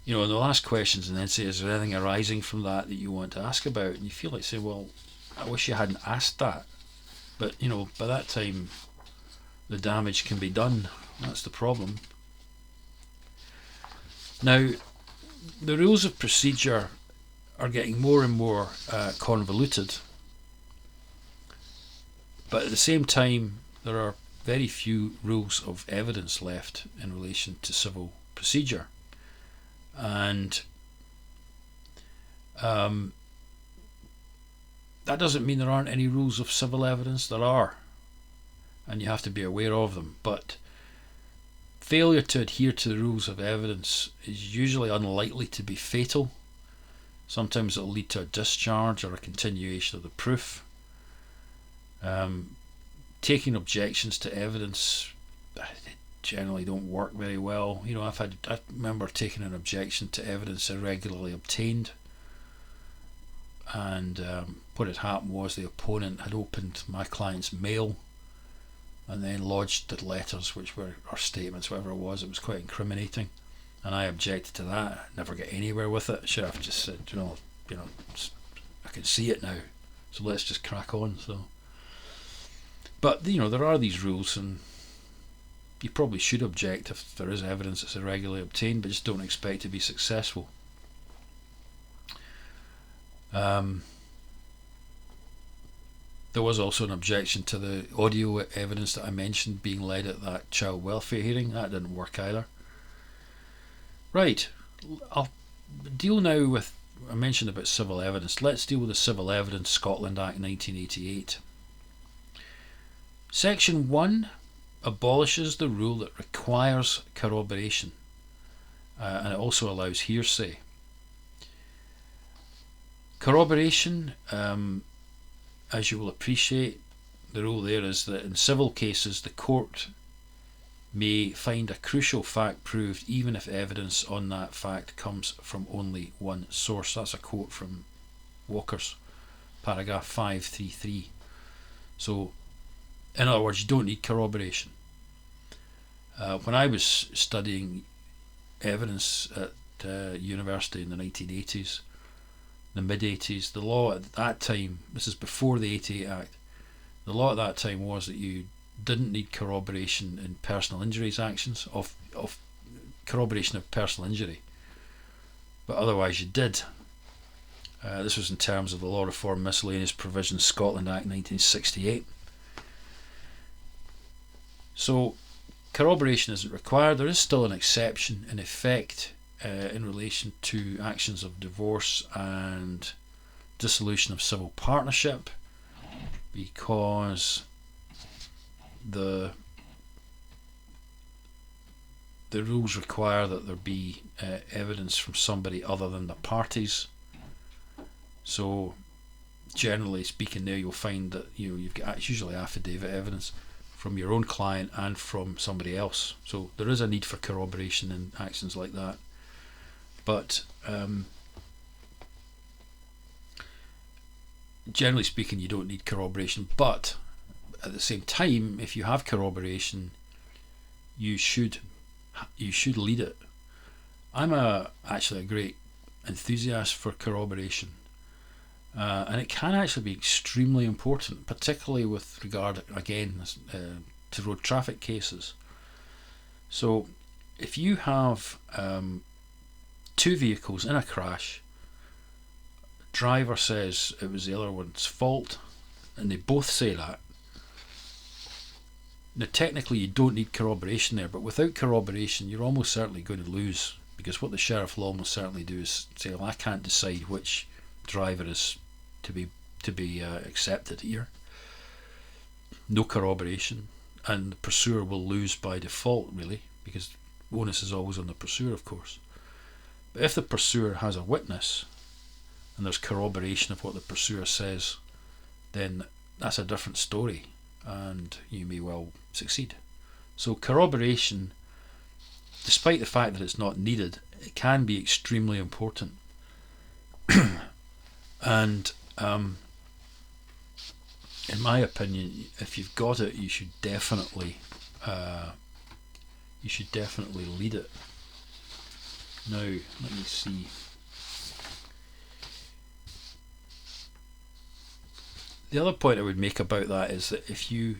They'll ask questions and then say, is there anything arising from that you want to ask about? And you feel like saying, well, I wish you hadn't asked that, but by that time the damage can be done. That's the problem. Now, the rules of procedure are getting more and more convoluted, but at the same time there are very few rules of evidence left in relation to civil procedure, and that doesn't mean there aren't any rules of civil evidence. There are, and you have to be aware of them, but failure to adhere to the rules of evidence is usually unlikely to be fatal. Sometimes it will lead to a discharge or a continuation of the proof. Taking objections to evidence generally don't work very well. I remember taking an objection to evidence irregularly obtained, and what had happened was the opponent had opened my client's mail and then lodged the letters, which were, or statements, whatever it was quite incriminating, and I objected to that. I never get anywhere with it. Sheriff just said, I can see it now, so let's just crack on. So, but there are these rules, and you probably should object if there is evidence that's irregularly obtained, but just don't expect to be successful. There was also an objection to the audio evidence that I mentioned being led at that child welfare hearing. That didn't work either. Right, I'll deal now with, I mentioned about civil evidence. Let's deal with the Civil Evidence Scotland Act 1988. Section 1 abolishes the rule that requires corroboration, and it also allows hearsay. Corroboration, as you will appreciate, the rule there is that in civil cases the court may find a crucial fact proved even if evidence on that fact comes from only one source. That's a quote from Walker's paragraph 533. So, in other words, you don't need corroboration. When I was studying evidence at university in the 1980s, the mid-80s, the law at that time, this is before the 88 Act, the law at that time was that you didn't need corroboration in personal injuries actions, of corroboration of personal injury, but otherwise you did. This was in terms of the Law Reform Miscellaneous Provisions Scotland Act 1968. So corroboration isn't required. There is still an exception in effect in relation to actions of divorce and dissolution of civil partnership, because the rules require that there be evidence from somebody other than the parties. So generally speaking, there you'll find that you've got usually affidavit evidence from your own client and from somebody else. So there is a need for corroboration in actions like that. But generally speaking, you don't need corroboration. But at the same time, if you have corroboration, you should lead it. I'm actually a great enthusiast for corroboration, and it can actually be extremely important, particularly with regard again to road traffic cases. So if you have two vehicles in a crash, driver says it was the other one's fault, and they both say that. Now technically you don't need corroboration there, but without corroboration you're almost certainly going to lose, because what the sheriff will almost certainly do is say, well, I can't decide which driver is to be accepted here. No corroboration, and the pursuer will lose by default, really, because onus is always on the pursuer, of course. But if the pursuer has a witness and there's corroboration of what the pursuer says, then that's a different story, and you may well succeed. So corroboration, despite the fact that it's not needed, it can be extremely important. And in my opinion, if you've got it, you should definitely lead it. Now, let me see. The other point I would make about that is that if you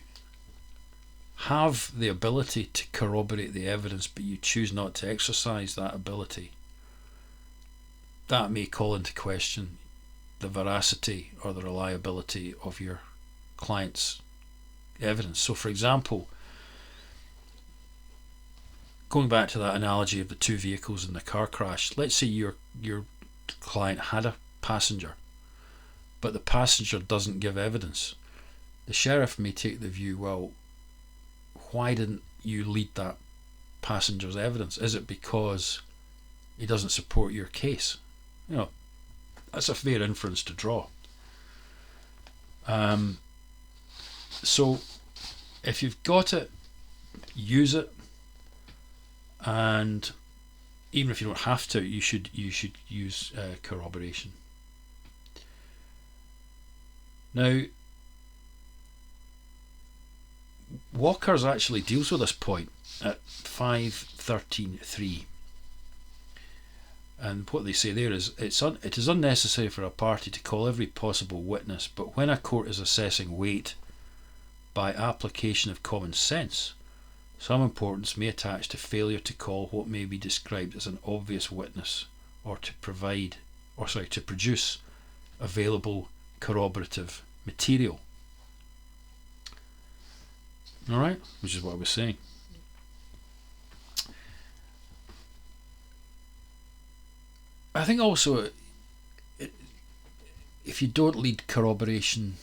have the ability to corroborate the evidence but you choose not to exercise that ability, that may call into question the veracity or the reliability of your client's evidence. So for example, going back to that analogy of the two vehicles in the car crash, let's say your client had a passenger, but the passenger doesn't give evidence. The sheriff may take the view, well, why didn't you lead that passenger's evidence? Is it because he doesn't support your case? That's a fair inference to draw. So if you've got it, use it, and even if you don't have to, you should use corroboration. Now, Walker's actually deals with this point at 513.3, and what they say there is it is unnecessary for a party to call every possible witness, but when a court is assessing weight by application of common sense, some importance may attach to failure to call what may be described as an obvious witness, or to produce available corroborative material. Alright, which is what I was saying. I think also, if you don't lead corroboration,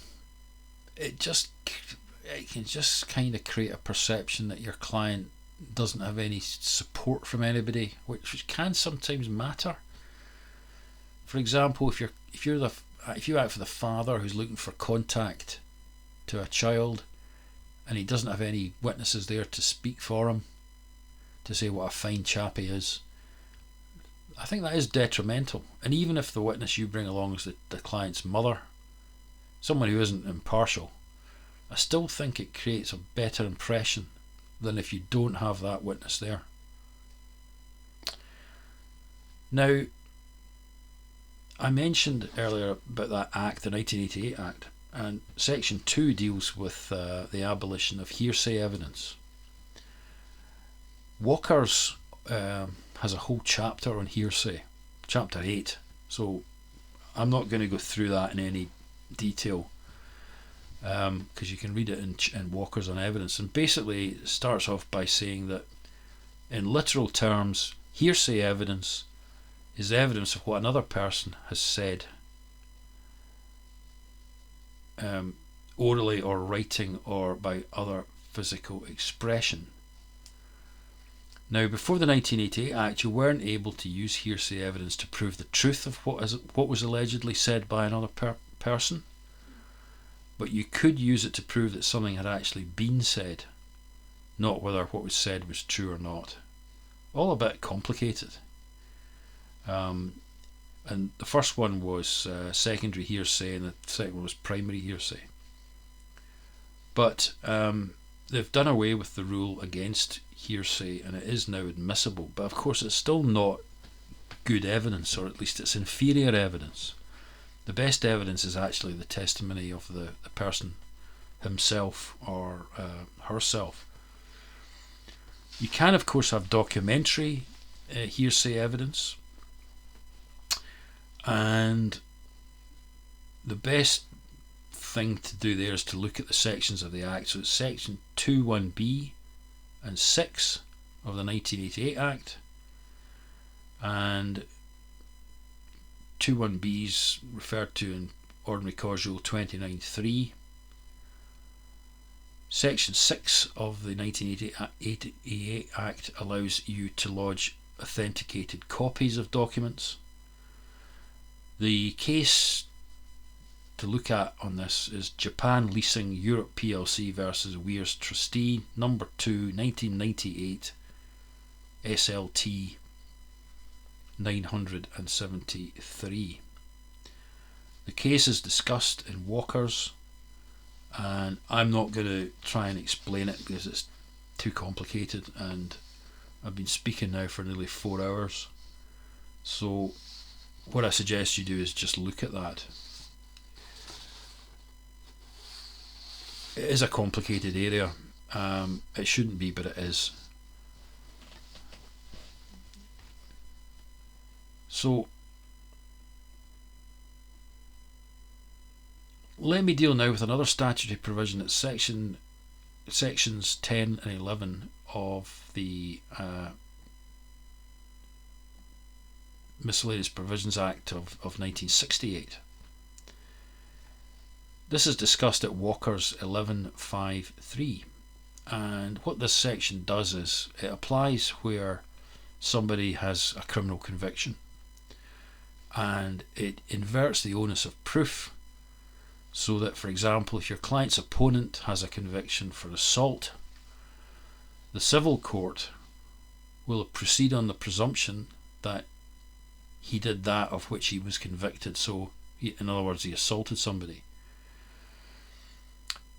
it can just kind of create a perception that your client doesn't have any support from anybody, which can sometimes matter. For example, if you act for the father who's looking for contact to a child, and he doesn't have any witnesses there to speak for him, to say what a fine chap he is, I think that is detrimental. And even if the witness you bring along is the client's mother, someone who isn't impartial, I still think it creates a better impression than if you don't have that witness there. Now, I mentioned earlier about that Act, the 1988 Act, and Section 2 deals with the abolition of hearsay evidence. Walker's has a whole chapter on hearsay, chapter 8, so I'm not going to go through that in any detail, because you can read it in Walker's on Evidence, and basically it starts off by saying that in literal terms, hearsay evidence is evidence of what another person has said, orally or writing or by other physical expression. Now, before the 1988 Act, you weren't able to use hearsay evidence to prove the truth of what was allegedly said by another person, but you could use it to prove that something had actually been said, not whether what was said was true or not. All a bit complicated. And the first one was secondary hearsay, and the second one was primary hearsay. But they've done away with the rule against hearsay, and it is now admissible. But of course, it's still not good evidence, or at least it's inferior evidence. The best evidence is actually the testimony of the person himself or herself. You can, of course, have documentary hearsay evidence. And the best thing to do there is to look at the sections of the Act. So it's Section 2(1)(b) and 6 of the 1988 Act. And 2(1)(b) is referred to in Ordinary Cause Rule 29.3. Section 6 of the 1988 Act allows you to lodge authenticated copies of documents. The case to look at on this is Japan Leasing Europe plc versus Weir's Trustee, number 2, 1998, SLT 973. The case is discussed in Walker's, and I'm not going to try and explain it because it's too complicated, and I've been speaking now for nearly 4 hours. So what I suggest you do is just look at that. It is a complicated area. It shouldn't be, but it is. So let me deal now with another statutory provision. It's sections 10 and 11 of the Miscellaneous Provisions Act of 1968. This is discussed at Walker's 11.5.3, and what this section does is it applies where somebody has a criminal conviction, and it inverts the onus of proof, so that, for example, if your client's opponent has a conviction for assault, the civil court will proceed on the presumption that he did that of which he was convicted. So, in other words, he assaulted somebody.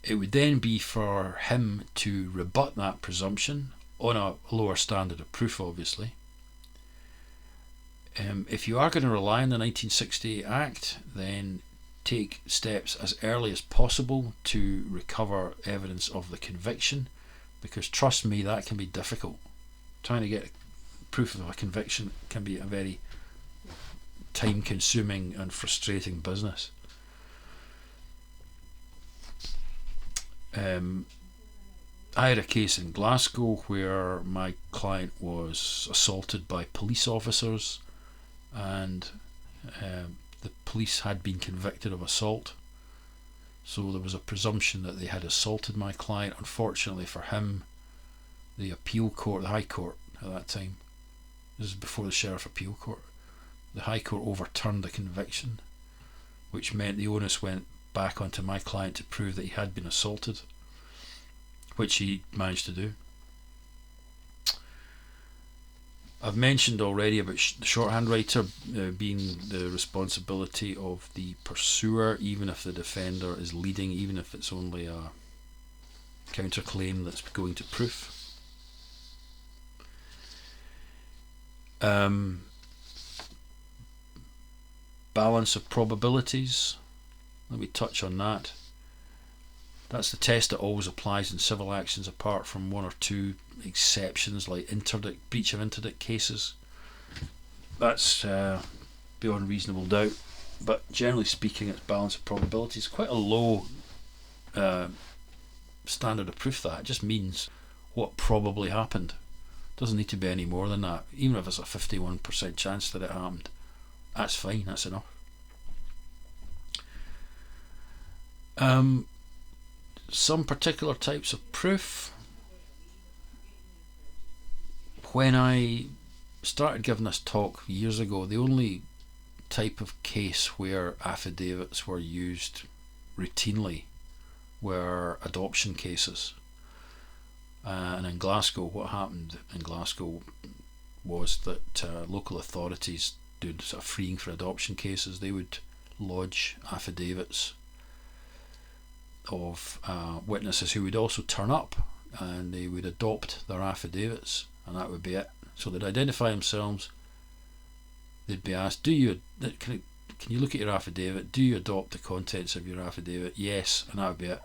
It would then be for him to rebut that presumption on a lower standard of proof, obviously. If you are going to rely on the 1968 Act, then take steps as early as possible to recover evidence of the conviction, because trust me, that can be difficult. Trying to get proof of a conviction can be a very time consuming and frustrating business. I had a case in Glasgow where my client was assaulted by police officers, and the police had been convicted of assault, so there was a presumption that they had assaulted my client. Unfortunately for him, the appeal court, the High Court at that time, this is before the Sheriff Appeal Court, the High Court overturned the conviction, which meant the onus went back onto my client to prove that he had been assaulted, which he managed to do. I've mentioned already about the shorthand writer being the responsibility of the pursuer, even if the defender is leading, even if it's only a counterclaim that's going to proof. Balance of probabilities. Let me touch on that. That's the test that always applies in civil actions, apart from one or two exceptions like breach of interdict cases. That's beyond reasonable doubt, but generally speaking, it's balance of probabilities. Quite a low standard of proof. That it just means what probably happened. Doesn't need to be any more than that. Even if it's a 51% chance that it happened, that's fine. That's enough. Some particular types of proof. When I started giving this talk years ago, the only type of case where affidavits were used routinely were adoption cases. And in Glasgow, what happened in Glasgow was that local authorities doing sort of freeing for adoption cases, they would lodge affidavits of witnesses who would also turn up, and they would adopt their affidavits, and that would be it. So they'd identify themselves. They'd be asked, can you look at your affidavit? Do you adopt the contents of your affidavit? Yes, and that would be it.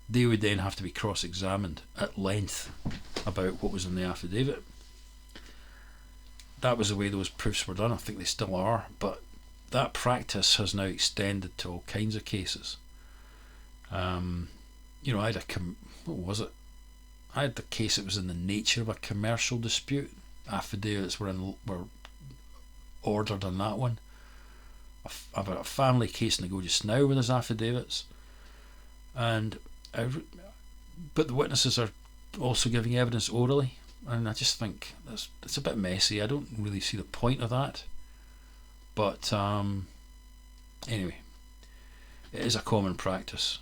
They would then have to be cross-examined at length about what was in the affidavit. That was the way those proofs were done. I think they still are, but that practice has now extended to all kinds of cases. I had what was it? I had the case that was in the nature of a commercial dispute. Affidavits were ordered on that one. I've got a family case in the go just now with his affidavits, but the witnesses are also giving evidence orally, and I just think it's a bit messy. I don't really see the point of that, but anyway, it is a common practice.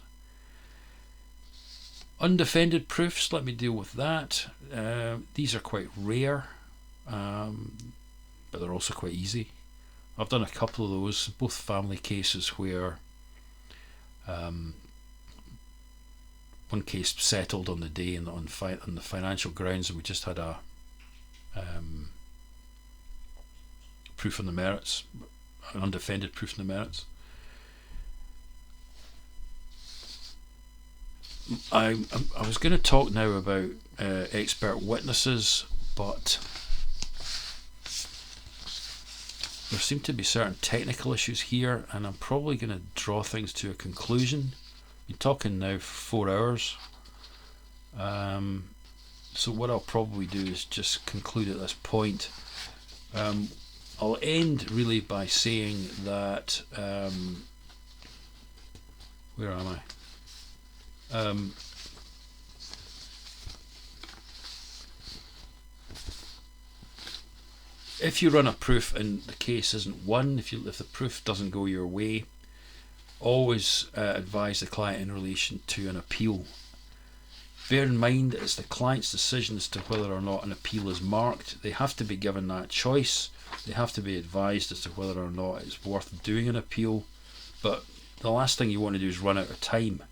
Undefended proofs, let me deal with that. These are quite rare, but they're also quite easy. I've done a couple of those, both family cases where one case settled on the day and on the financial grounds, and we just had a proof on the merits, an undefended proof on the merits. I was going to talk now about expert witnesses, but there seem to be certain technical issues here, and I'm probably going to draw things to a conclusion. We're talking now for 4 hours, so what I'll probably do is just conclude at this point. I'll end really by saying that where am I? If you run a proof and the case isn't won, if the proof doesn't go your way, always advise the client in relation to an appeal. Bear in mind it's the client's decision as to whether or not an appeal is marked. They have to be given that choice. They have to be advised as to whether or not it's worth doing an appeal. But the last thing you want to do is run out of time.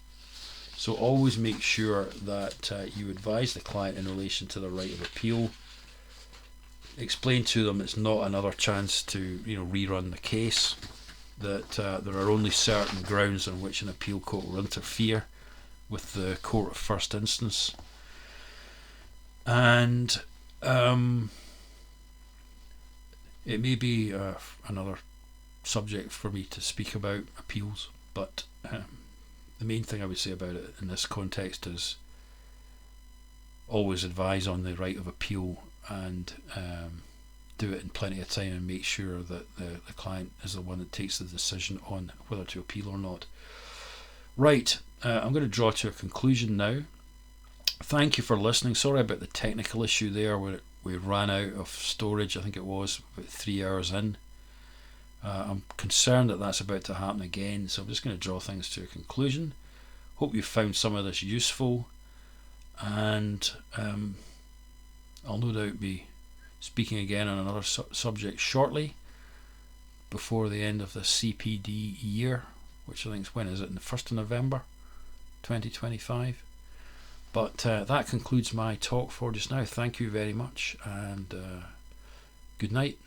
So always make sure that you advise the client in relation to the right of appeal. Explain to them it's not another chance to rerun the case, that there are only certain grounds on which an appeal court will interfere with the court of first instance. And it may be another subject for me to speak about appeals, but the main thing I would say about it in this context is always advise on the right of appeal, and do it in plenty of time, and make sure that the client is the one that takes the decision on whether to appeal or not. Right, I'm going to draw to a conclusion now. Thank you for listening. Sorry about the technical issue there where we ran out of storage. I think it was about 3 hours in. I'm concerned that that's about to happen again, so I'm just going to draw things to a conclusion. Hope you found some of this useful, and I'll no doubt be speaking again on another subject shortly, before the end of the CPD year, which I think is, when is it? The 1st of November 2025. But that concludes my talk for just now. Thank you very much, and good night.